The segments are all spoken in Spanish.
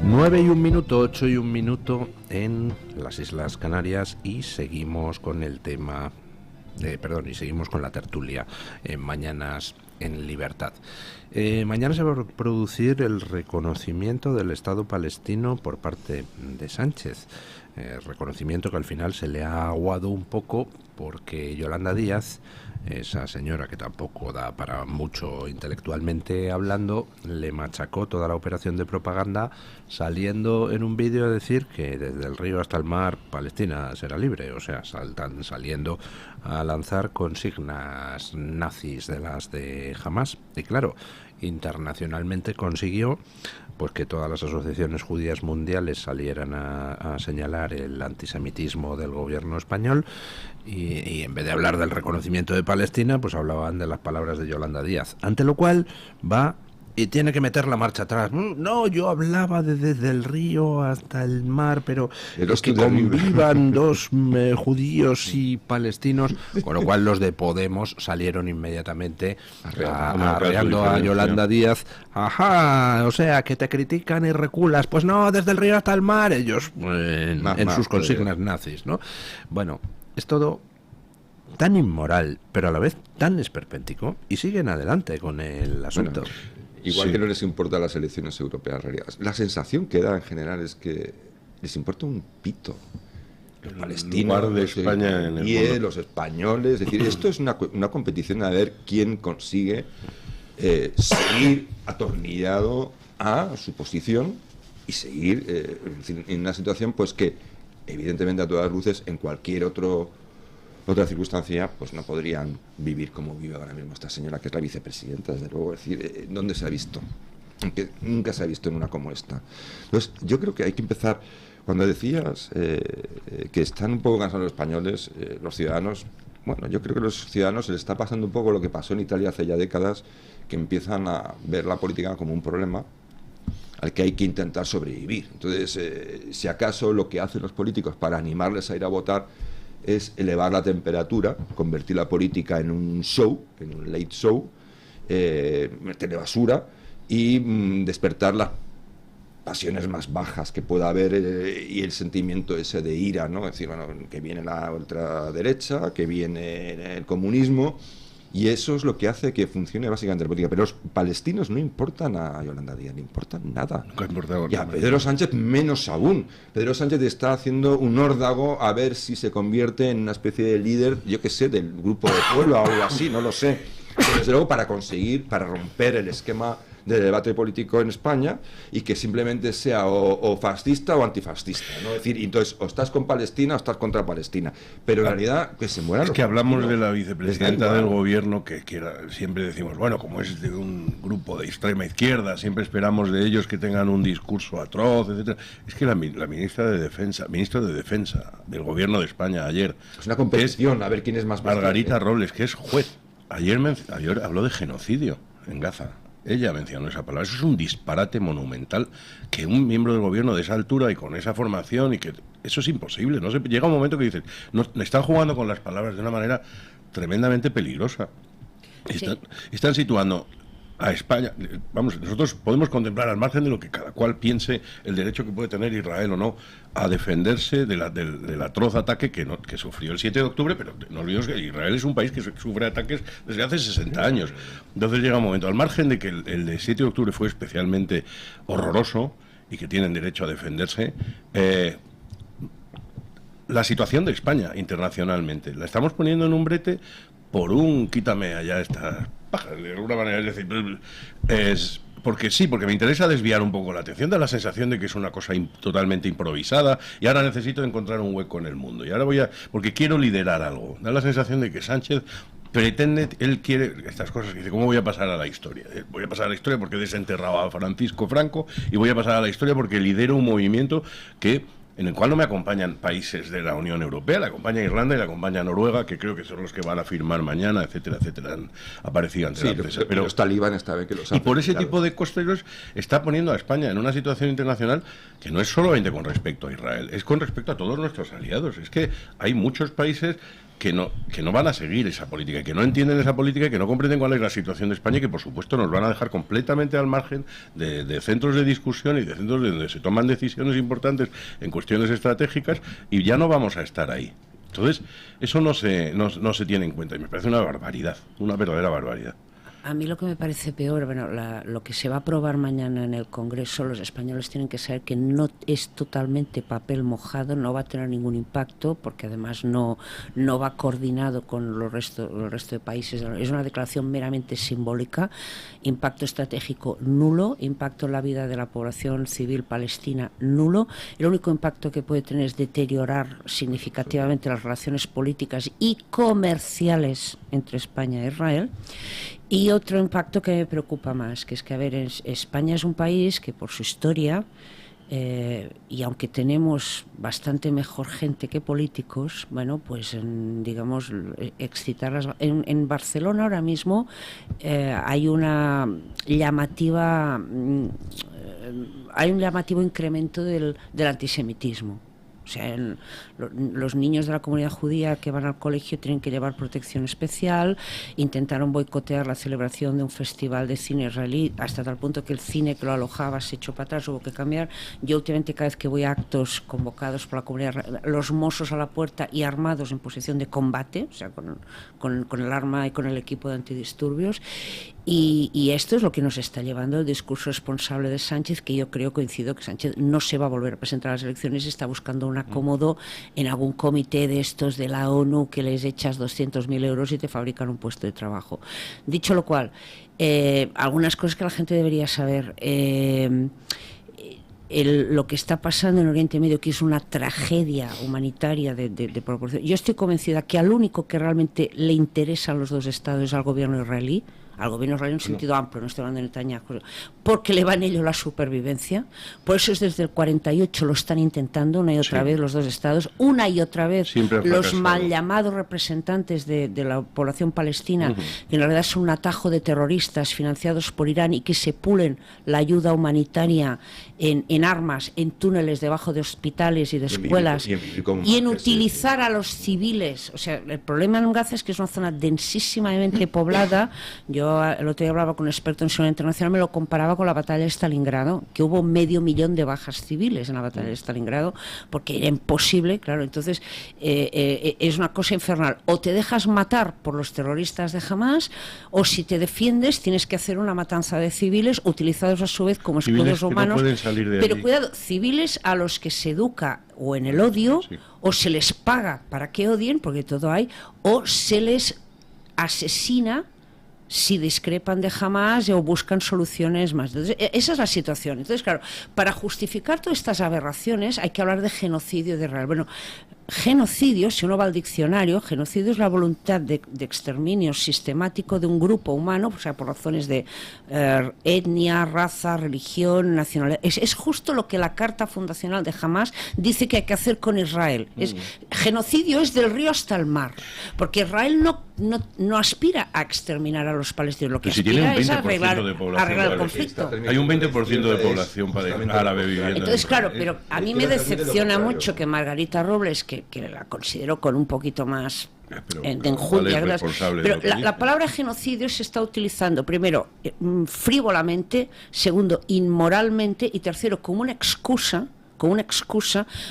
9:01, 8:01 en las Islas Canarias y seguimos con el tema, y seguimos con la tertulia en Mañanas en Libertad. Mañana se va a producir el reconocimiento del Estado palestino por parte de Sánchez. Reconocimiento que al final se le ha aguado un poco porque Yolanda Díaz, esa señora que tampoco da para mucho intelectualmente hablando, le machacó toda la operación de propaganda saliendo en un vídeo a decir que desde el río hasta el mar Palestina será libre, o sea, saliendo a lanzar consignas nazis de las de Hamás. Y claro, internacionalmente consiguió pues que todas las asociaciones judías mundiales salieran a señalar el antisemitismo del gobierno español y en vez de hablar del reconocimiento de Palestina, pues hablaban de las palabras de Yolanda Díaz, ante lo cual va y tiene que meter la marcha atrás. No, yo hablaba desde el río hasta el mar, pero es que convivan dos judíos y palestinos, con lo cual los de Podemos salieron inmediatamente arreando a Yolanda Díaz. Ajá, o sea, que te critican y reculas. Pues no, desde el río hasta el mar, ellos en sus consignas nazis, ¿no? Bueno, es todo tan inmoral, pero a la vez tan esperpéntico, y siguen adelante con el asunto. Bueno, igual que no les importan las elecciones europeas. La sensación que da en general es que les importa un pito. Los palestinos, de España en el mundo. Los españoles. Es decir, esto es una competición a ver quién consigue seguir atornillado a su posición y seguir en una situación pues que evidentemente a todas luces en cualquier otra circunstancia pues no podrían vivir como vive ahora mismo esta señora, que es la vicepresidenta, desde luego. Es decir, ¿dónde se ha visto? Que nunca se ha visto en una como esta. Entonces, yo creo que hay que empezar, cuando decías que están un poco cansados los españoles, los ciudadanos, bueno, yo creo que a los ciudadanos se les está pasando un poco lo que pasó en Italia hace ya décadas, que empiezan a ver la política como un problema al que hay que intentar sobrevivir. Entonces, si acaso lo que hacen los políticos para animarles a ir a votar es elevar la temperatura, convertir la política en un show, en un late show, meterle basura y despertar las pasiones más bajas que pueda haber y el sentimiento ese de ira, ¿no? Es decir, bueno, que viene la ultraderecha, que viene el comunismo, y eso es lo que hace que funcione básicamente la política. Pero los palestinos no importan a Yolanda Díaz, no importan nada. Y a Pedro Sánchez menos aún. Pedro Sánchez está haciendo un órdago a ver si se convierte en una especie de líder, yo qué sé, del grupo de pueblo o algo así, no lo sé. Pero desde luego para romper el esquema de debate político en España y que simplemente sea o fascista o antifascista, ¿no? Es decir, entonces o estás con Palestina o estás contra Palestina, pero en realidad que se mueran. Es que hablamos de la vicepresidenta del gobierno que siempre decimos, bueno, como es de un grupo de extrema izquierda, siempre esperamos de ellos que tengan un discurso atroz, etcétera. Es que la ministra de Defensa, ministro de Defensa del gobierno de España ayer, es una competición a ver quién es más Margarita Robles, que es juez. Ayer habló de genocidio en Gaza. Ella mencionó esa palabra. Eso es un disparate monumental, que un miembro del gobierno de esa altura y con esa formación, y que eso es imposible. No llega un momento que dices, no, están jugando con las palabras de una manera tremendamente peligrosa. Están situando a España, vamos, nosotros podemos contemplar al margen de lo que cada cual piense el derecho que puede tener Israel o no a defenderse del atroz ataque que sufrió el 7 de octubre, pero no olvidemos que Israel es un país que sufre ataques desde hace 60 años. Entonces llega un momento, al margen de que el de 7 de octubre fue especialmente horroroso y que tienen derecho a defenderse, la situación de España internacionalmente la estamos poniendo en un brete por un quítame allá estas pajas, de alguna manera. Es decir, porque me interesa desviar un poco la atención, da la sensación de que es una cosa totalmente improvisada y ahora necesito encontrar un hueco en el mundo y ahora porque quiero liderar algo. Da la sensación de que Sánchez pretende, él quiere estas cosas, que dice, ¿cómo voy a pasar a la historia? Voy a pasar a la historia porque he desenterrado a Francisco Franco y voy a pasar a la historia porque lidero un movimiento en el cual no me acompañan países de la Unión Europea, la acompaña Irlanda y la acompaña Noruega, que creo que son los que van a firmar mañana, etcétera, etcétera. Han aparecido ante la prensa. Pero los talibán esta vez que los y por ese tipo de cosas está poniendo a España en una situación internacional que no es solamente con respecto a Israel, es con respecto a todos nuestros aliados. Es que hay muchos países que no van a seguir esa política, que no entienden esa política y que no comprenden cuál es la situación de España y que por supuesto nos van a dejar completamente al margen de centros de discusión y de centros donde se toman decisiones importantes en cuestiones estratégicas y ya no vamos a estar ahí. Entonces, eso no se tiene en cuenta y me parece una barbaridad, una verdadera barbaridad. A mí lo que me parece peor, bueno, lo que se va a aprobar mañana en el Congreso, los españoles tienen que saber que no es totalmente papel mojado, no va a tener ningún impacto, porque además no va coordinado con el resto de países. Es una declaración meramente simbólica, impacto estratégico nulo, impacto en la vida de la población civil palestina nulo. El único impacto que puede tener es deteriorar significativamente las relaciones políticas y comerciales entre España e Israel. Y otro impacto que me preocupa más, que es que, a ver, España es un país que por su historia, y aunque tenemos bastante mejor gente que políticos, bueno, pues digamos, excitarlas. En Barcelona ahora mismo hay un llamativo incremento del antisemitismo. O sea, los niños de la comunidad judía que van al colegio tienen que llevar protección especial. Intentaron boicotear la celebración de un festival de cine israelí hasta tal punto que el cine que lo alojaba se echó para atrás, hubo que cambiar. Yo últimamente cada vez que voy a actos convocados por la comunidad, los mozos a la puerta y armados en posición de combate, o sea, con el arma y con el equipo de antidisturbios. Y esto es lo que nos está llevando el discurso responsable de Sánchez, que yo creo, coincido, que Sánchez no se va a volver a presentar a las elecciones y está buscando un acomodo en algún comité de estos de la ONU que les echas 200.000 euros y te fabrican un puesto de trabajo. Dicho lo cual, algunas cosas que la gente debería saber. Lo que está pasando en Oriente Medio, que es una tragedia humanitaria de proporción. Yo estoy convencida que al único que realmente le interesan los dos estados es al gobierno israelí en un sentido amplio, no estoy hablando de Netanyahu, porque le va en ello la supervivencia. Por eso es desde el 48 lo están intentando una y otra vez los dos estados, una y otra vez los mal llamados representantes de la población palestina, que en realidad son un atajo de terroristas financiados por Irán y que se pulen la ayuda humanitaria en armas, en túneles debajo de hospitales y de escuelas y en utilizar a los civiles. O sea, el problema en Gaza es que es una zona densísimamente poblada. Yo el otro día hablaba con un experto en seguridad internacional, me lo comparaba con la batalla de Stalingrado, que hubo 500.000 de bajas civiles en la batalla de Stalingrado, porque era imposible, claro. Entonces es una cosa infernal. O te dejas matar por los terroristas de Hamás, o si te defiendes tienes que hacer una matanza de civiles utilizados a su vez como escudos humanos. Pero cuidado, civiles a los que se educa o en el odio, o se les paga para que odien, porque todo hay, o se les asesina si discrepan de Hamás o buscan soluciones más. Entonces, esa es la situación. Entonces, claro, para justificar todas estas aberraciones hay que hablar de genocidio de Israel. Bueno, genocidio, si uno va al diccionario, genocidio es la voluntad de exterminio sistemático de un grupo humano, o sea, por razones de etnia, raza, religión, nacionalidad. Es justo lo que la Carta Fundacional de Hamás dice que hay que hacer con Israel. Genocidio es del río hasta el mar, porque Israel no aspira a exterminar a los palestinos, lo que aspira es a arreglar el conflicto. Hay un 20% de población árabe viviendo. Entonces, claro, pero a mí me decepciona mucho que Margarita Robles, que la considero con un poquito más de enjundia, pero la palabra genocidio se está utilizando, primero, frívolamente, segundo, inmoralmente, y tercero, como una excusa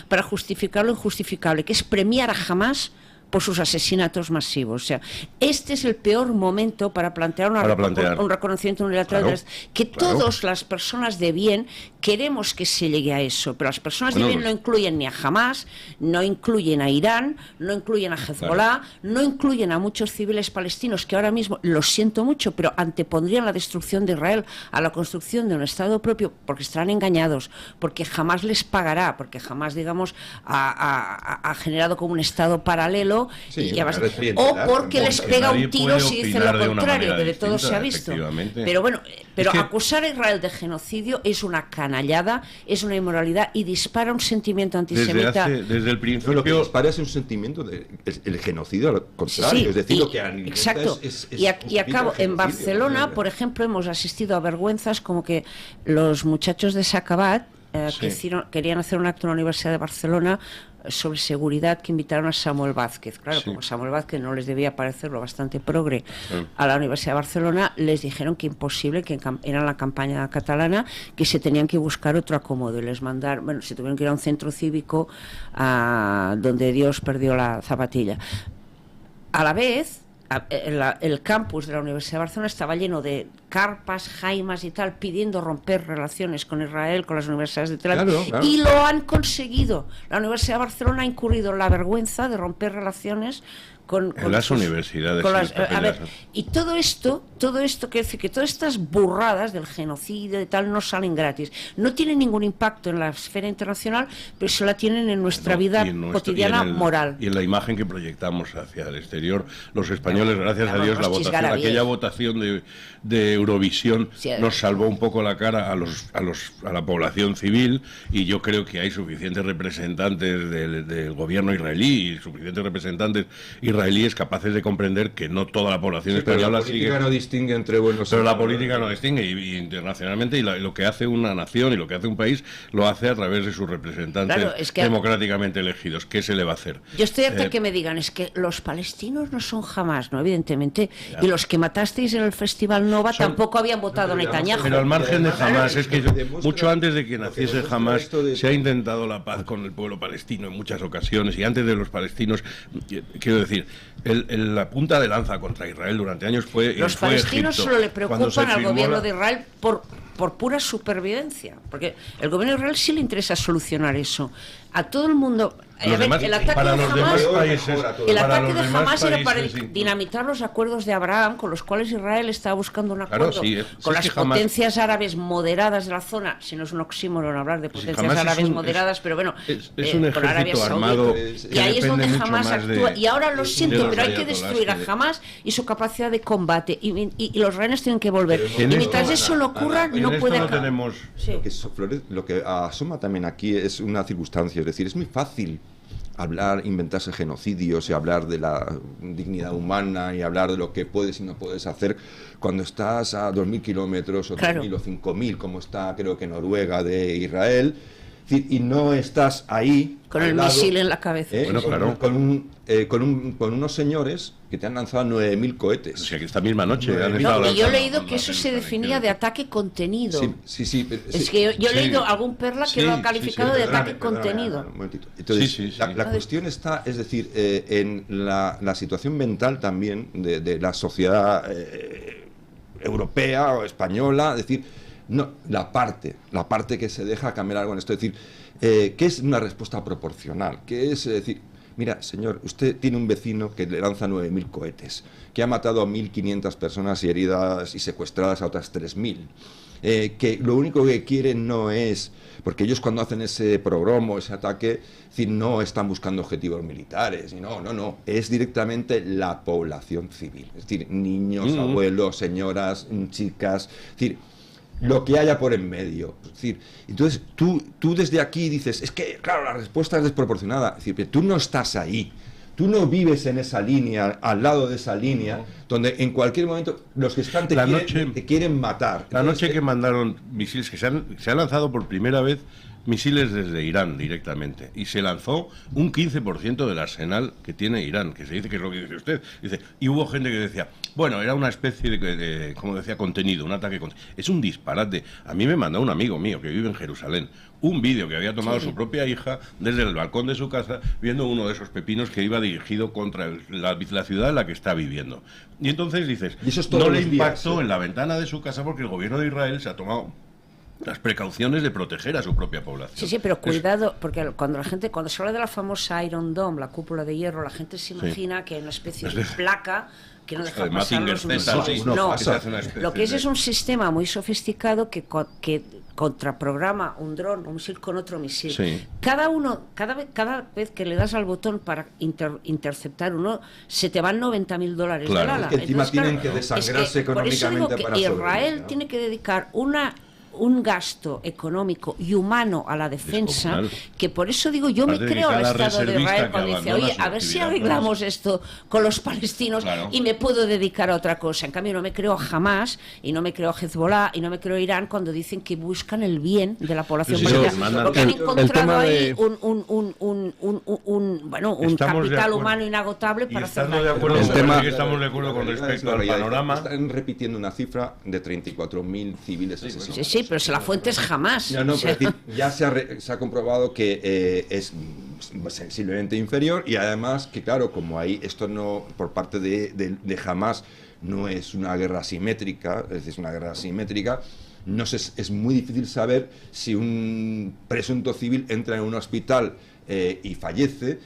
para justificar lo injustificable, que es premiar a Hamás por sus asesinatos masivos. O sea, este es el peor momento para plantear un reconocimiento unilateral, que todas las personas de bien queremos que se llegue a eso, pero las personas de bien no incluyen ni a Hamás, no incluyen a Irán, no incluyen a Hezbollah, no incluyen a muchos civiles palestinos que ahora mismo, lo siento mucho, pero antepondrían la destrucción de Israel a la construcción de un Estado propio, porque estarán engañados, porque jamás les pagará, porque jamás, digamos, ha generado como un Estado paralelo, o porque les pega un tiro si dicen lo contrario, que de todo se ha visto. Pero bueno, acusar a Israel de genocidio es una canallada, es una inmoralidad y dispara un sentimiento antisemita. Desde el principio lo que dispara es un sentimiento el genocidio al contrario, es decir, lo que exacto. Y acabo en Barcelona, por ejemplo, hemos asistido a vergüenzas como que los muchachos de Sacabat querían hacer un acto en la Universidad de Barcelona sobre seguridad, que invitaron a Samuel Vázquez. Claro, como Samuel Vázquez no les debía parecerlo bastante progre a la Universidad de Barcelona, les dijeron que imposible, que era la campaña catalana, que se tenían que buscar otro acomodo y les mandaron, bueno, se tuvieron que ir a un centro cívico donde Dios perdió la zapatilla. A la vez, el campus de la Universidad de Barcelona estaba lleno de carpas, jaimas y tal, pidiendo romper relaciones con Israel, con las universidades de Tel Aviv, claro. Y lo han conseguido. La Universidad de Barcelona ha incurrido en la vergüenza de romper relaciones con las universidades. Y todo esto quiere decir que todas estas burradas del genocidio y tal no salen gratis. No tienen ningún impacto en la esfera internacional, pero se la tienen en nuestra vida cotidiana moral. Y en la imagen que proyectamos hacia el exterior, los españoles, gracias a Dios, aquella votación de Eurovisión nos salvó un poco la cara a la población civil, y yo creo que hay suficientes representantes del gobierno israelí y suficientes representantes israelíes capaces de comprender que no toda la población española sigue. La política no distingue entre buenos. Pero la política no distingue, y internacionalmente, y lo que hace una nación y lo que hace un país lo hace a través de sus representantes democráticamente elegidos. ¿Qué se le va a hacer? Yo estoy harta que me digan, es que los palestinos no son Hamas, ¿no? Evidentemente. Y los que matasteis en el Festival Nova tampoco habían votado Netanyahu. Pero al margen de Hamas, es que mucho antes de que naciese Hamas se ha intentado la paz con el pueblo palestino en muchas ocasiones, y antes de los palestinos, quiero decir, la punta de lanza contra Israel durante años fue los palestinos Egipto, solo le preocupan al gobierno de Israel por pura supervivencia, porque el gobierno de Israel sí le interesa solucionar eso. A todo el mundo. El ataque de Hamas era para dinamitar los acuerdos de Abraham, con los cuales Israel estaba buscando un acuerdo con las potencias árabes moderadas de la zona. Si no es un oxímoron hablar de potencias árabes moderadas, pero bueno, es un con Arabia armado, y ahí es donde Hamas actúa. Y ahora lo siento, pero hay que destruir a Hamas y su capacidad de combate. Y los rehenes tienen que volver. Y mientras eso no ocurra, no puede acabar. Lo que asoma también aquí es una circunstancia, es decir, es muy fácil inventarse genocidios y hablar de la dignidad humana y hablar de lo que puedes y no puedes hacer cuando estás a 2.000 kilómetros o 3.000 o 5.000, como está creo que Noruega de Israel, y no estás ahí con el misil en la cabeza. Con unos señores que te han lanzado 9.000 cohetes. O sea, que esta misma noche y yo he leído que eso se definía de ataque contenido. Sí. Es que yo he leído algún perla que lo ha calificado de ataque contenido. Un momentito. Entonces, la cuestión está, es decir, en la situación mental también de la sociedad europea o española, es decir, no, la parte que se deja cambiar algo en esto, es decir, ¿qué es una respuesta proporcional? ¿Qué es decir, mira, señor, usted tiene un vecino que le lanza 9.000 cohetes, que ha matado a 1.500 personas y heridas y secuestradas a otras 3.000, que lo único que quieren no es, porque ellos cuando hacen ese pogromo, ese ataque, es decir, no están buscando objetivos militares, no, es directamente la población civil, es decir, niños, abuelos, señoras, chicas, es decir, lo que haya por en medio. Es decir, entonces tú desde aquí dices, es que, claro, la respuesta es desproporcionada. Es decir, pero tú no estás ahí. Tú no vives en esa línea, al lado de esa línea, donde en cualquier momento los que están te quieren matar. La noche que mandaron misiles, que se han lanzado por primera vez misiles desde Irán directamente, y se lanzó un 15% del arsenal que tiene Irán, que se dice que es lo que dice usted. Dice, y hubo gente que decía, bueno, era una especie de como decía, contenido, un ataque contenido. Es un disparate. A mí me mandó un amigo mío que vive en Jerusalén un vídeo que había tomado su propia hija desde el balcón de su casa, viendo uno de esos pepinos que iba dirigido contra la ciudad en la que está viviendo. Y entonces dices, no le impactó en la ventana de su casa porque el gobierno de Israel se ha tomado las precauciones de proteger a su propia población. Sí, pero cuidado, porque cuando se habla de la famosa Iron Dome, la cúpula de hierro, la gente se imagina que hay una especie de placa que no deja pasar los misiles. No, lo que es un sistema muy sofisticado que contraprograma un dron, un misil con otro misil. Sí. Cada vez que le das al botón para interceptar uno, se te van $90.000 claro. del ala. Es que encima tienen que desangrarse económicamente por eso digo que para Israel sobrevivir, ¿no? tiene que dedicar un gasto económico y humano a la defensa, Descomunal. que por eso digo, yo me Has creo al dedicado a la Estado de reservista Israel que cuando dice, abandona oye, su a ver si actividad, arreglamos esto con los palestinos Claro. y me puedo dedicar a otra cosa. En cambio, no me creo Hamas y no me creo Hezbollah y no me creo Irán cuando dicen que buscan el bien de la población Sí, palestina, porque han el encontrado tema ahí de- un Estamos de capital acuerdo. humano inagotable Y para hacer estando de daño. acuerdo, El me tema- parece que estamos de acuerdo con respecto al panorama. Están repitiendo una cifra de 34.000 civiles asesinados. Sí, sí, pero si la fuente es Hamas. No, no, O sea, pero es decir, ya se ha comprobado que es sensiblemente inferior y además que, claro, como ahí esto no, por parte de Hamas, no es una guerra asimétrica, es decir, es una guerra asimétrica, no sé, es muy difícil saber si un presunto civil entra en un hospital y fallece,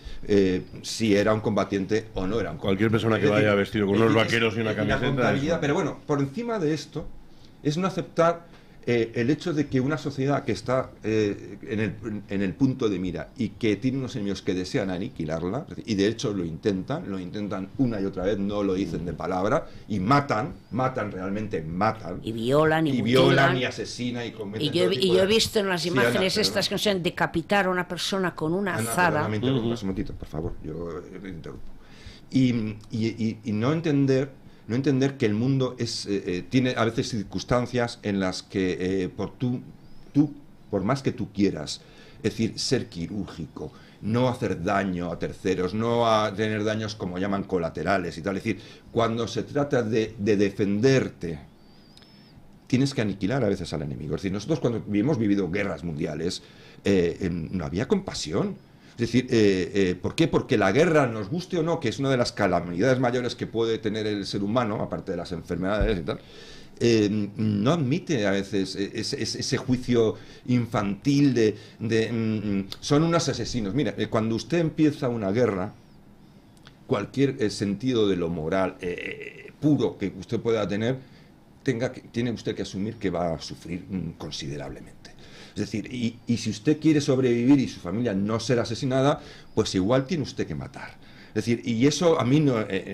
si era un combatiente o no era un combatiente. Cualquier persona que Es decir, vaya vestido con es unos decir, vaqueros y una es camiseta, contabilidad, eso. pero bueno, por encima de esto es no aceptar el hecho de que una sociedad que está en el punto de mira y que tiene unos enemigos que desean aniquilarla, y de hecho lo intentan una y otra vez, no lo dicen de palabra, y matan, realmente matan. y violan y Y mutilan. violan y asesinan y cometen Y yo, todo y tipo yo he de- visto en las Sí, imágenes Ana, estas perdona. que se decapitar a una persona con una Ana, azada. perdona, me interrumpas un momentito, por favor, yo interrumpo. Y no entender que el mundo tiene a veces circunstancias en las que por más que tú quieras, es decir, ser quirúrgico, no hacer daño a terceros, no a tener daños como llaman colaterales y tal, es decir, cuando se trata de defenderte, tienes que aniquilar a veces al enemigo. Es decir, nosotros cuando hemos vivido guerras mundiales, no había compasión. Es decir, ¿por qué? Porque la guerra, nos guste o no, que es una de las calamidades mayores que puede tener el ser humano, aparte de las enfermedades y tal, no admite a veces ese juicio infantil son unos asesinos. Mira, cuando usted empieza una guerra, cualquier sentido de lo moral puro que usted pueda tener, tiene usted que asumir que va a sufrir considerablemente. Es decir, y si usted quiere sobrevivir y su familia no ser asesinada, pues igual tiene usted que matar. Es decir, y eso a mí,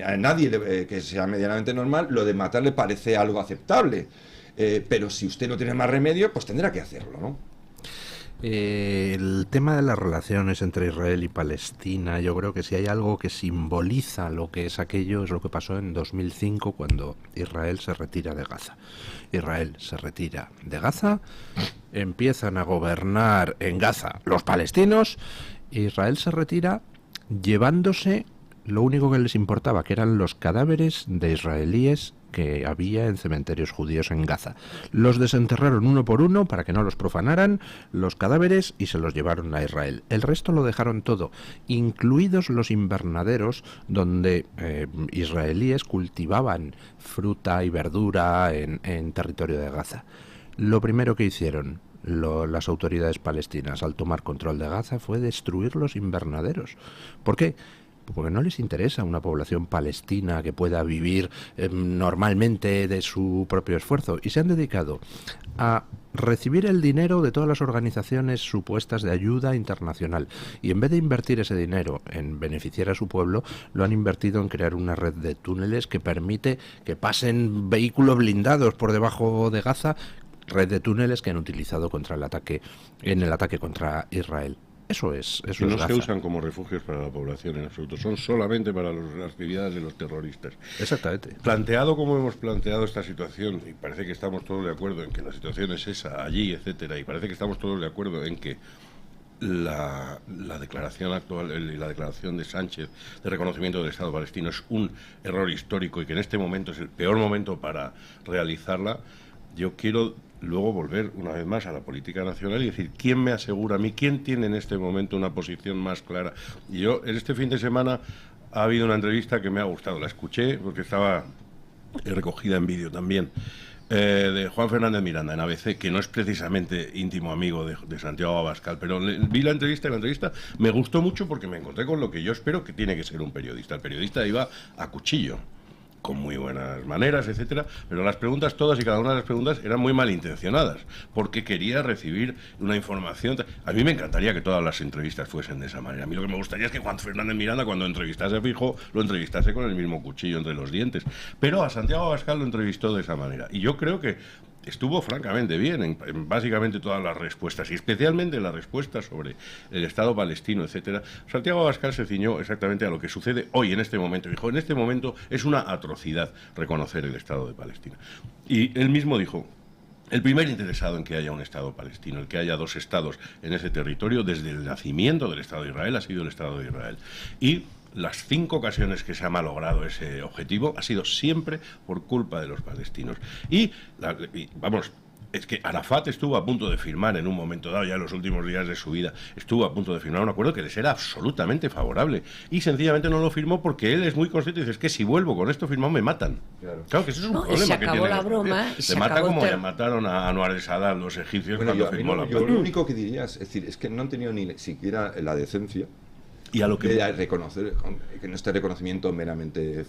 a nadie que sea medianamente normal, lo de matar le parece algo aceptable. Pero si usted no tiene más remedio, pues tendrá que hacerlo, ¿no? El tema de las relaciones entre Israel y Palestina, yo creo que si hay algo que simboliza lo que es aquello, es lo que pasó en 2005 cuando Israel se retira de Gaza. Israel se retira de Gaza, empiezan a gobernar en Gaza los palestinos, Israel se retira llevándose lo único que les importaba, que eran los cadáveres de israelíes que había en cementerios judíos en Gaza. Los desenterraron uno por uno para que no los profanaran, los cadáveres, y se los llevaron a Israel. El resto lo dejaron todo, incluidos los invernaderos donde israelíes cultivaban fruta y verdura en territorio de Gaza. Lo primero que hicieron las autoridades palestinas al tomar control de Gaza fue destruir los invernaderos. ¿Por qué? Porque no les interesa una población palestina que pueda vivir normalmente de su propio esfuerzo, y se han dedicado a recibir el dinero de todas las organizaciones supuestas de ayuda internacional, y en vez de invertir ese dinero en beneficiar a su pueblo, lo han invertido en crear una red de túneles que permite que pasen vehículos blindados por debajo de Gaza, red de túneles que han utilizado en el ataque contra Israel. Eso es Que no Gaza. se usan como refugios para la población en absoluto, son solamente para las actividades de los terroristas. Exactamente. Planteado como hemos planteado esta situación, y parece que estamos todos de acuerdo en que la situación es esa, allí, etcétera, y parece que estamos todos de acuerdo en que la declaración actual y la declaración de Sánchez de reconocimiento del Estado palestino es un error histórico y que en este momento es el peor momento para realizarla. Yo quiero luego volver una vez más a la política nacional y decir, ¿quién me asegura a mí? ¿Quién tiene en este momento una posición más clara? Y yo, en este fin de semana, ha habido una entrevista que me ha gustado, la escuché porque estaba recogida en vídeo también, de Juan Fernández Miranda en ABC, que no es precisamente íntimo amigo de Santiago Abascal, pero vi la entrevista y la entrevista me gustó mucho porque me encontré con lo que yo espero que tiene que ser un periodista. El periodista iba a cuchillo, con muy buenas maneras, etcétera, pero las preguntas todas y cada una de las preguntas eran muy malintencionadas, porque quería recibir una información. A mí me encantaría que todas las entrevistas fuesen de esa manera. A mí lo que me gustaría es que Juan Fernández Miranda, cuando entrevistase a Feijóo, lo entrevistase con el mismo cuchillo entre los dientes. Pero a Santiago Abascal lo entrevistó de esa manera. Y yo creo que estuvo francamente bien en básicamente todas las respuestas, y especialmente en la respuesta sobre el Estado palestino, etcétera. Santiago Abascal se ciñó exactamente a lo que sucede hoy, en este momento. Dijo, en este momento es una atrocidad reconocer el Estado de Palestina. Y él mismo dijo, el primer interesado en que haya un Estado palestino, el que haya dos Estados en ese territorio, desde el nacimiento del Estado de Israel, ha sido el Estado de Israel. Y las 5 ocasiones que se ha malogrado ese objetivo ha sido siempre por culpa de los palestinos. Y vamos, es que Arafat estuvo a punto de firmar en un momento dado, ya en los últimos días de su vida, estuvo a punto de firmar un acuerdo que les era absolutamente favorable. Y sencillamente no lo firmó porque él es muy consciente y dice, es que si vuelvo con esto firmado me matan. Claro que eso es un problema se acabó que tiene. La broma, se mata como ya mataron a Anwar el-Sadat, los egipcios, cuando firmó la paz. Yo lo único que diría es decir, es que no han tenido ni siquiera la decencia y a lo que de reconocer, que no este reconocimiento meramente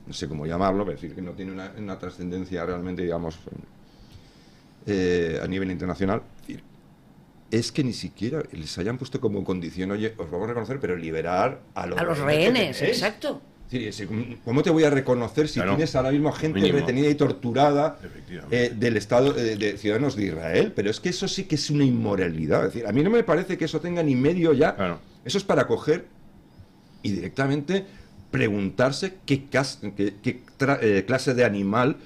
no sé cómo llamarlo, pero decir que no tiene una trascendencia realmente, digamos, a nivel internacional. Es que ni siquiera les hayan puesto como condición, oye, os vamos a reconocer, pero liberar a los rehenes, exacto. Sí, ¿cómo te voy a reconocer si tienes ahora mismo gente retenida y torturada del Estado, de ciudadanos de Israel? Pero es que eso sí que es una inmoralidad. Es decir, a mí no me parece que eso tenga ni medio ya. Claro. Eso es para coger y directamente preguntarse qué clase de animal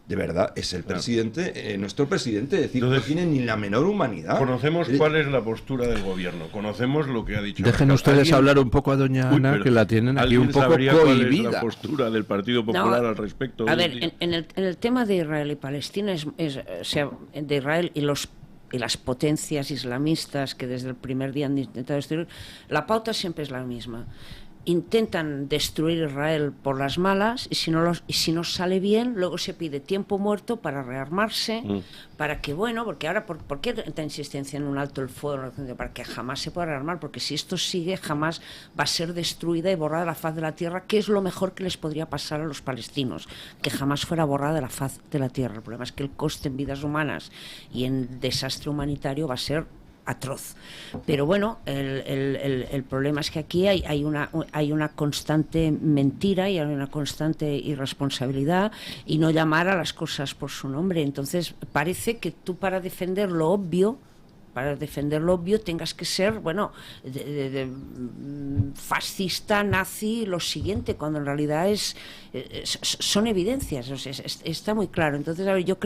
de verdad es el presidente, nuestro presidente. Es decir, entonces, no tiene ni la menor humanidad. Conocemos cuál es la postura del gobierno, conocemos lo que ha dicho. Dejen ustedes hablar un poco a doña Ana, que la tienen aquí un poco cohibida. ¿Cuál es la postura del Partido Popular al respecto? A ver, en el tema de Israel y Palestina, o sea, de Israel y las potencias islamistas que desde el primer día han intentado destruir, la pauta siempre es la misma. Intentan destruir Israel por las malas y si no sale bien, luego se pide tiempo muerto para rearmarse, para que, bueno, porque ahora, ¿por qué tanta insistencia en un alto el fuego? Para que jamás se pueda rearmar, porque si esto sigue, jamás va a ser destruida y borrada de la faz de la tierra, que es lo mejor que les podría pasar a los palestinos, que jamás fuera borrada de la faz de la tierra. El problema es que el coste en vidas humanas y en desastre humanitario va a ser atroz. Pero bueno, el problema es que aquí hay una constante mentira y hay una constante irresponsabilidad y no llamar a las cosas por su nombre. Entonces parece que tú para defender lo obvio tengas que ser, bueno, fascista, nazi, lo siguiente, cuando en realidad son evidencias, o sea, está muy claro. Entonces, a ver, yo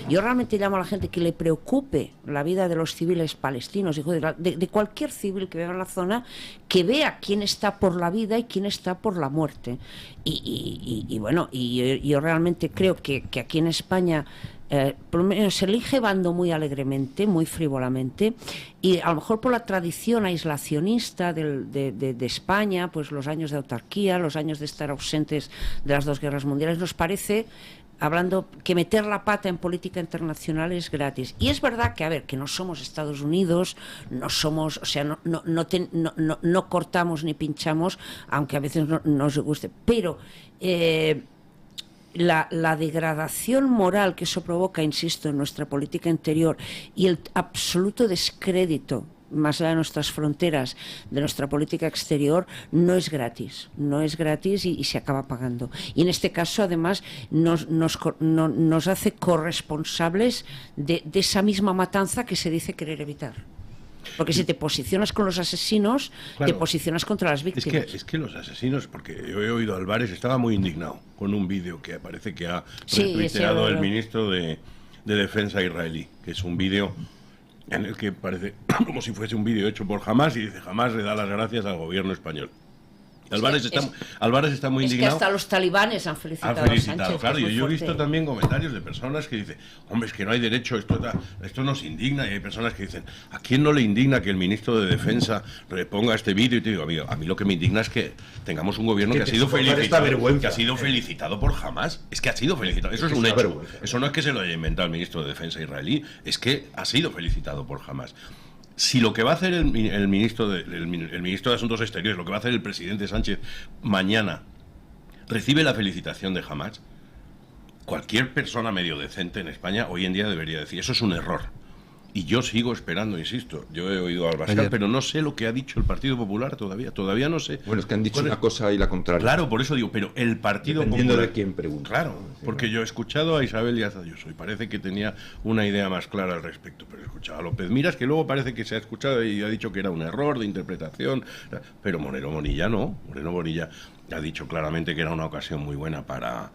realmente llamo a la gente que le preocupe la vida de los civiles palestinos, de cualquier civil que viva en la zona, que vea quién está por la vida y quién está por la muerte. Y bueno, yo realmente creo que aquí en España por lo menos se elige bando muy alegremente, muy frívolamente, y a lo mejor por la tradición aislacionista de España, pues los años de autarquía, los años de estar ausentes de las 2 guerras mundiales, nos parece, hablando, que meter la pata en política internacional es gratis. Y es verdad que, a ver, que no somos Estados Unidos, no somos, o sea, no cortamos ni pinchamos, aunque a veces no nos guste, pero la degradación moral que eso provoca, insisto, en nuestra política interior y el absoluto descrédito más allá de nuestras fronteras, de nuestra política exterior, no es gratis y se acaba pagando. Y en este caso, además, nos hace corresponsables de esa misma matanza que se dice querer evitar. Porque si te posicionas con los asesinos, claro, te posicionas contra las víctimas. Es que los asesinos, porque yo he oído a Álvarez, estaba muy indignado con un vídeo que parece que ha retuiteado el ministro de Defensa israelí, que es un vídeo en el que parece como si fuese un vídeo hecho por Hamás y dice, Hamás le da las gracias al gobierno español. Álvarez está muy indignado. Es que hasta los talibanes han felicitado a Sánchez. Claro, yo he visto también comentarios de personas que dicen, hombre, es que no hay derecho, esto nos indigna. Y hay personas que dicen, ¿a quién no le indigna que el ministro de Defensa reponga este vídeo? Y te digo, amigo, a mí lo que me indigna es que tengamos un gobierno que ha sido felicitado por Hamás. Es que ha sido felicitado. Eso es un hecho. Eso no es que se lo haya inventado el ministro de Defensa israelí, es que ha sido felicitado por Hamás. Si lo que va a hacer el ministro de Asuntos Exteriores, lo que va a hacer el presidente Sánchez mañana, recibe la felicitación de Hamás, cualquier persona medio decente en España hoy en día debería decir, eso es un error. Y yo sigo esperando, insisto. Yo he oído a Abascal, pero no sé lo que ha dicho el Partido Popular todavía no sé. Bueno, es que han dicho una cosa y la contraria. Claro, por eso digo, pero el Partido Dependiendo Popular... de quién pregunta. Claro, porque yo he escuchado a Isabel Díaz Ayuso y parece que tenía una idea más clara al respecto, pero he escuchado a López Miras, que luego parece que se ha escuchado y ha dicho que era un error de interpretación, pero Moreno Bonilla no. Moreno Bonilla ha dicho claramente que era una ocasión muy buena para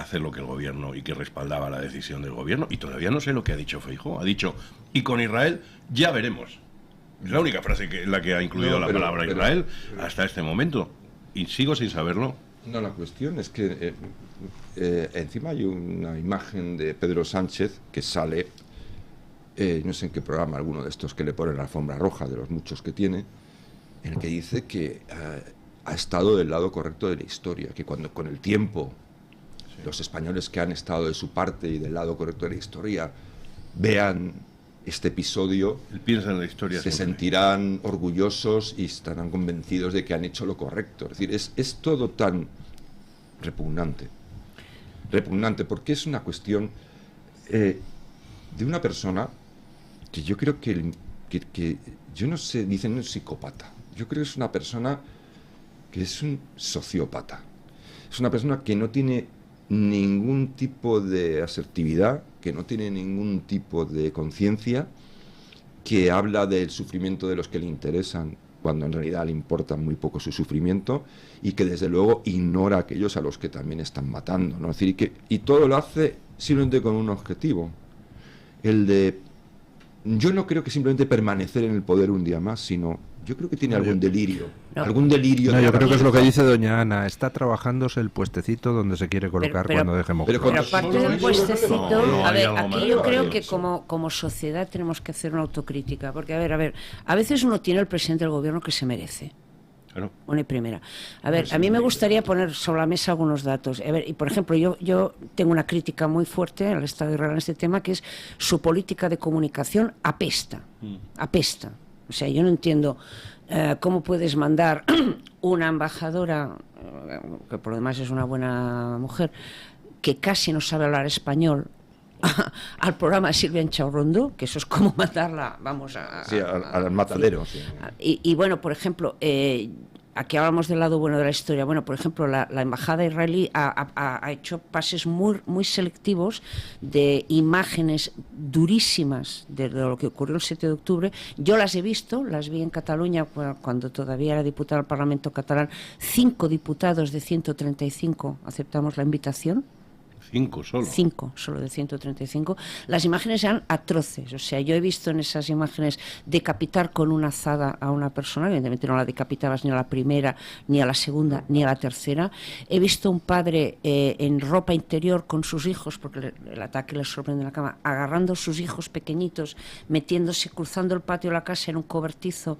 hacer lo que el gobierno y que respaldaba la decisión del gobierno, y todavía no sé lo que ha dicho Feijóo. Ha dicho, y con Israel ya veremos. Es la única frase en la que ha incluido la palabra Israel hasta este momento, y sigo sin saberlo. No, la cuestión es que encima hay una imagen de Pedro Sánchez que sale, no sé en qué programa, alguno de estos que le ponen la alfombra roja, de los muchos que tiene, en el que dice que ha estado del lado correcto de la historia, que cuando con el tiempo los españoles que han estado de su parte y del lado correcto de la historia vean este episodio, él piensa en la historia, se sentirán orgullosos y estarán convencidos de que han hecho lo correcto. Es decir, es todo tan repugnante, porque es una cuestión de una persona que yo creo que yo no sé, dicen un psicópata, yo creo que es una persona que es un sociópata, es una persona que no tiene ningún tipo de asertividad, que no tiene ningún tipo de conciencia, que habla del sufrimiento de los que le interesan cuando en realidad le importa muy poco su sufrimiento, y que desde luego ignora a aquellos a los que también están matando, ¿no? Es decir, y todo lo hace simplemente con un objetivo, el de... Yo no creo que simplemente permanecer en el poder un día más, sino yo creo que tiene algún delirio. No. Algún delirio. No, yo creo que es lo que dice doña Ana. Está trabajándose el puestecito donde se quiere colocar cuando dejemos. Pero Pero aparte del puestecito, no, a ver, hay algo aquí yo más, creo ¿no? que Sí. como sociedad tenemos que hacer una autocrítica, porque a ver, a veces uno tiene el presidente del gobierno que se merece. Claro. Una y primera. A ver, a mí me gustaría poner sobre la mesa algunos datos. A ver, y por ejemplo, yo tengo una crítica muy fuerte al Estado de Israel en este tema, que es su política de comunicación apesta. Apesta. O sea, yo no entiendo cómo puedes mandar una embajadora, que por lo demás es una buena mujer, que casi no sabe hablar español, al programa de Silvia Enchaurrondo, que eso es como mandarla, vamos Sí, al matadero. Sí. Y bueno, por ejemplo, aquí hablamos del lado bueno de la historia. Bueno, por ejemplo, la embajada israelí ha hecho pases muy selectivos de imágenes durísimas de lo que ocurrió el 7 de octubre. Yo las he visto, las vi en Cataluña cuando todavía era diputada del Parlamento catalán. 5 diputados de 135 aceptamos la invitación. 5 solo. 5 solo de 135. Las imágenes eran atroces. O sea, yo he visto en esas imágenes decapitar con una azada a una persona. Evidentemente no la decapitabas ni a la primera, ni a la segunda, ni a la tercera. He visto un padre en ropa interior con sus hijos, porque el ataque les sorprende en la cama, agarrando a sus hijos pequeñitos, metiéndose, cruzando el patio de la casa en un cobertizo.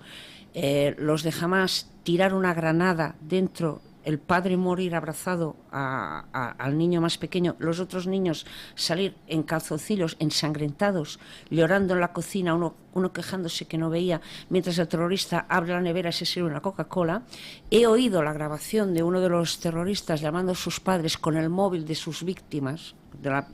Los de Hamás tirar una granada dentro, el padre morir abrazado al niño más pequeño, los otros niños salir en calzoncillos, ensangrentados, llorando en la cocina, uno quejándose que no veía, mientras el terrorista abre la nevera y se sirve una Coca-Cola. He oído la grabación de uno de los terroristas llamando a sus padres con el móvil de sus víctimas, de la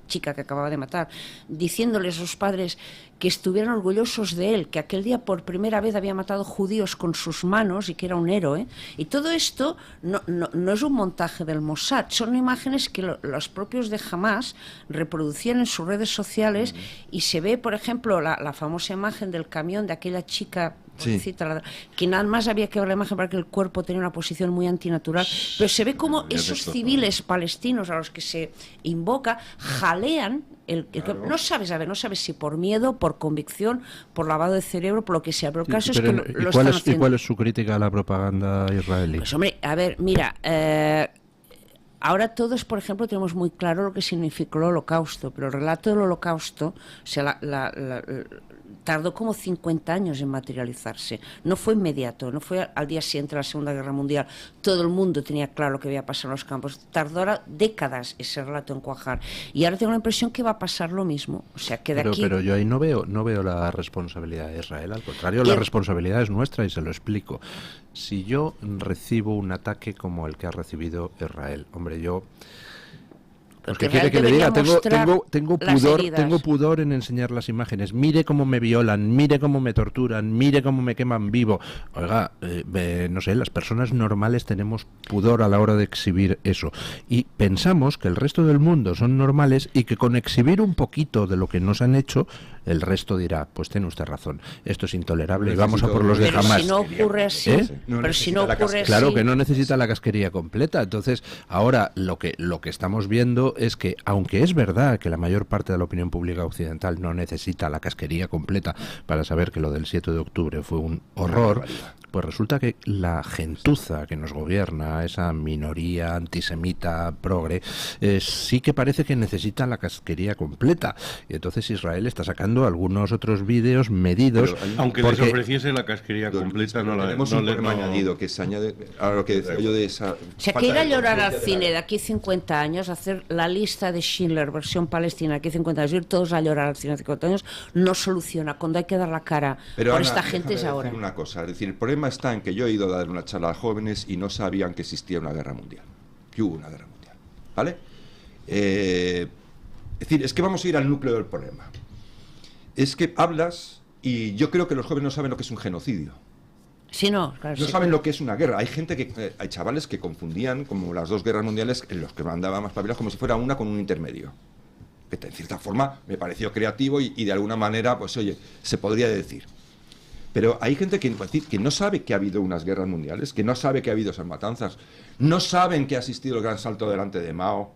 chica que acababa de matar, diciéndoles a sus padres que estuvieran orgullosos de él, que aquel día por primera vez había matado judíos con sus manos y que era un héroe. Y todo esto no es un montaje del Mossad, son imágenes que los propios de Hamás reproducían en sus redes sociales, y se ve, por ejemplo, la famosa imagen del camión de aquella chica, Sí. que nada más había que ver la imagen para que el cuerpo tenía una posición muy antinatural, pero se ve como esos civiles palestinos a los que se invoca jalean no sabes si por miedo, por convicción, por lavado de cerebro, por lo que sea, pero el caso es que lo están haciendo. ¿Y cuál es su crítica a la propaganda israelí? Pues hombre, a ver, mira, ahora todos, por ejemplo, tenemos muy claro lo que significó el Holocausto, pero el relato del Holocausto, o sea, tardó como 50 años en materializarse. No fue inmediato, no fue al día siguiente de la Segunda Guerra Mundial. Todo el mundo tenía claro lo que había pasado en los campos. Tardó ahora décadas ese relato en cuajar. Y ahora tengo la impresión que va a pasar lo mismo. O sea, que de aquí... Pero yo ahí no veo la responsabilidad de Israel. Al contrario, la responsabilidad es nuestra, y se lo explico. Si yo recibo un ataque como el que ha recibido Israel, hombre, yo Pues que Israel quiere que le debería diga, mostrar las heridas. tengo pudor en enseñar las imágenes. Mire cómo me violan, mire cómo me torturan, mire cómo me queman vivo. Oiga, no sé, las personas normales tenemos pudor a la hora de exhibir eso. Y pensamos que el resto del mundo son normales y que con exhibir un poquito de lo que nos han hecho, el resto dirá, pues tiene usted razón, esto es intolerable y vamos a por los de Pero Hamas. si no ocurre así, pero si no ocurre así... Claro que no necesita la casquería completa. Entonces, ahora lo que estamos viendo es que, aunque es verdad que la mayor parte de la opinión pública occidental no necesita la casquería completa para saber que lo del 7 de octubre fue un horror, pues resulta que la gentuza que nos gobierna, esa minoría antisemita progre, sí que parece que necesita la casquería completa. Y entonces Israel está sacando algunos otros vídeos medidos. Aunque les ofreciese la casquería completa, no la tenemos un problema añadido que se añade a lo que decía yo de esa. Si hay que ir a llorar al cine de aquí 50 años, hacer la lista de Schindler, versión palestina, aquí 50 años, ir todos a llorar al cine de 50 años, no soluciona. Cuando hay que dar la cara pero por Ana, esta gente es ahora. Una cosa, es decir, el problema está en que yo he ido a dar una charla a jóvenes y no sabían que existía una guerra mundial, que hubo una guerra mundial, ¿vale? Es decir, es que vamos a ir al núcleo del problema. Es que hablas y yo creo que los jóvenes no saben lo que es un genocidio. Sí, no, claro, No sí. saben lo que es una guerra. Hay gente hay chavales que confundían como las dos guerras mundiales en los que mandaban más papeles como si fuera una con un intermedio. Que de cierta forma me pareció creativo y de alguna manera, pues oye, se podría decir. Pero hay gente que no sabe que ha habido unas guerras mundiales, que no sabe que ha habido esas matanzas, no saben que ha existido el gran salto delante de Mao,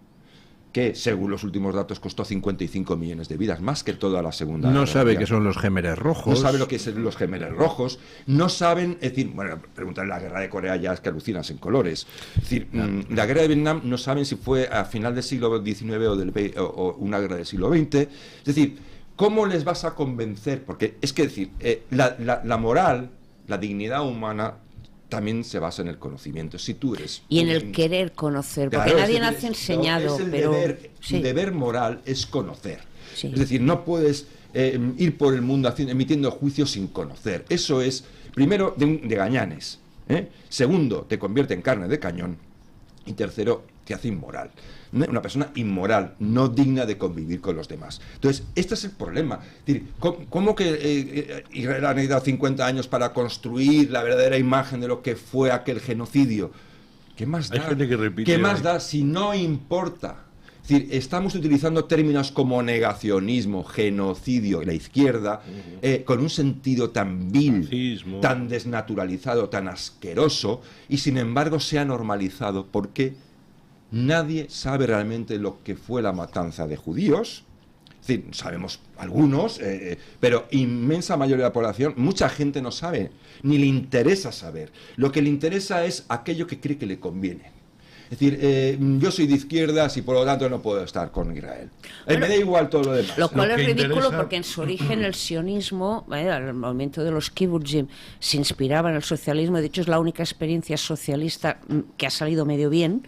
que según los últimos datos costó 55 millones de vidas, más que toda la Segunda Guerra No sabe Mundial. que son los Gémeres Rojos. No sabe lo que son los Gémeres Rojos, no saben, es decir, bueno, preguntar la guerra de Corea ya es que alucinas en colores. Es decir, la guerra de Vietnam no saben si fue a final del siglo XIX o una guerra del siglo XX. Es decir, ¿cómo les vas a convencer? Porque es que decir, la moral, la dignidad humana también se basa en el conocimiento. Si tú eres Y en el querer conocer, porque claro, nadie nace enseñado, pero... el deber moral es conocer. Sí. Es decir, no puedes ir por el mundo emitiendo juicios sin conocer. Eso es, primero, de gañanes. Segundo, te convierte en carne de cañón. Y tercero, te hace inmoral. Una persona inmoral, no digna de convivir con los demás. Entonces, este es el problema. Es decir, ¿cómo que Israel ha necesitado 50 años para construir la verdadera imagen de lo que fue aquel genocidio? ¿Qué más da? Hay gente que repite, ¿Qué más da si no importa? Es decir, estamos utilizando términos como negacionismo, genocidio, la izquierda, con un sentido tan vil, Racismo, tan desnaturalizado, tan asqueroso, y sin embargo se ha normalizado porque nadie sabe realmente lo que fue la matanza de judíos. Es decir, sabemos algunos, pero inmensa mayoría de la población, mucha gente no sabe, ni le interesa saber. Lo que le interesa es aquello que cree que le conviene. Es decir, yo soy de izquierdas y por lo tanto no puedo estar con Israel. Bueno, me da igual todo lo demás. Lo cual Lo es que ridículo interesa- porque en su origen el sionismo, el movimiento de los kibbutzim, se inspiraba en el socialismo. De hecho, es la única experiencia socialista que ha salido medio bien.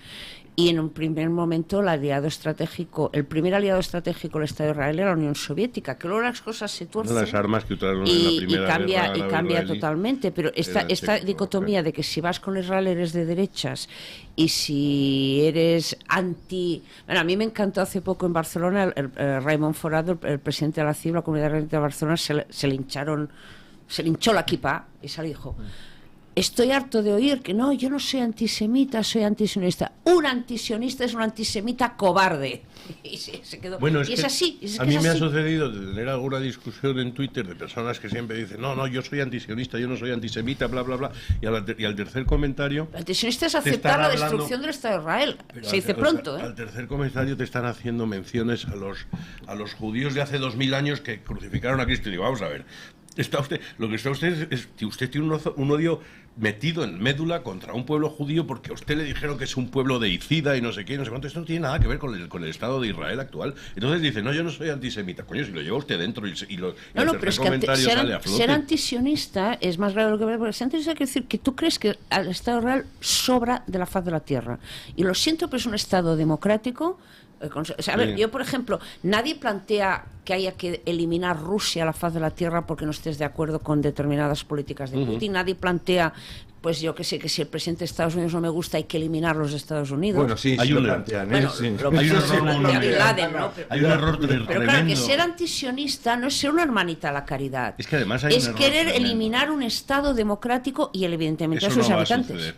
Y en un primer momento el primer aliado estratégico del Estado de Israel era la Unión Soviética, que luego las cosas se tuercen. las armas que utilizaron en la y primera cambia, guerra y cambia árabe-israelí totalmente, pero esta eran dicotomía de que si vas con Israel eres de derechas y si eres anti... Bueno, a mí me encantó hace poco en Barcelona el Raimon Forado, el presidente de la CIB, la Comunidad de Barcelona, se le hinchó la kippah y se le dijo: estoy harto de oír que no, yo no soy antisemita, soy antisionista. Un antisionista es un antisemita cobarde. Y se quedó. Bueno, y es así. Es a que mí es me ha así. sucedido de tener alguna discusión en Twitter de personas que siempre dicen no, yo soy antisionista, yo no soy antisemita, bla, bla, bla. Y al tercer comentario... El antisionista es te aceptar están la hablando- destrucción del Estado de Israel. Pero Se dice pronto, ¿eh? Al tercer comentario te están haciendo menciones a los judíos de hace 2000 años que crucificaron a Cristo. Y digo, vamos a ver, lo que está usted es que usted tiene un odio metido en médula contra un pueblo judío porque a usted le dijeron que es un pueblo deicida y no sé qué, no sé cuánto. Esto no tiene nada que ver con el Estado de Israel actual. Entonces dice, no, yo no soy antisemita. Coño, si lo lleva usted dentro y el No, pero es que comentario sale a flote. ser antisionista es más grave de lo que ver, porque ser antisionista quiere decir que tú crees que el Estado de Israel sobra de la faz de la tierra. Y lo siento, pero es un Estado democrático O sea, a ver, yo, por ejemplo, nadie plantea que haya que eliminar Rusia a la faz de la Tierra porque no estés de acuerdo con determinadas políticas de Putin. Nadie plantea, pues yo que sé, que si el presidente de Estados Unidos no me gusta hay que eliminar los Estados Unidos. Bueno, sí, Hay sí lo un- plantean, Bueno, sí. lo Hay un que se error plantea Bin monumental. Laden, ¿no? Hay un error Pero tremendo. claro, que ser antisionista no es ser una hermanita a la caridad. Es que además hay un es error querer tremendo. eliminar un Estado democrático y evidentemente Eso a sus no va a habitantes. suceder.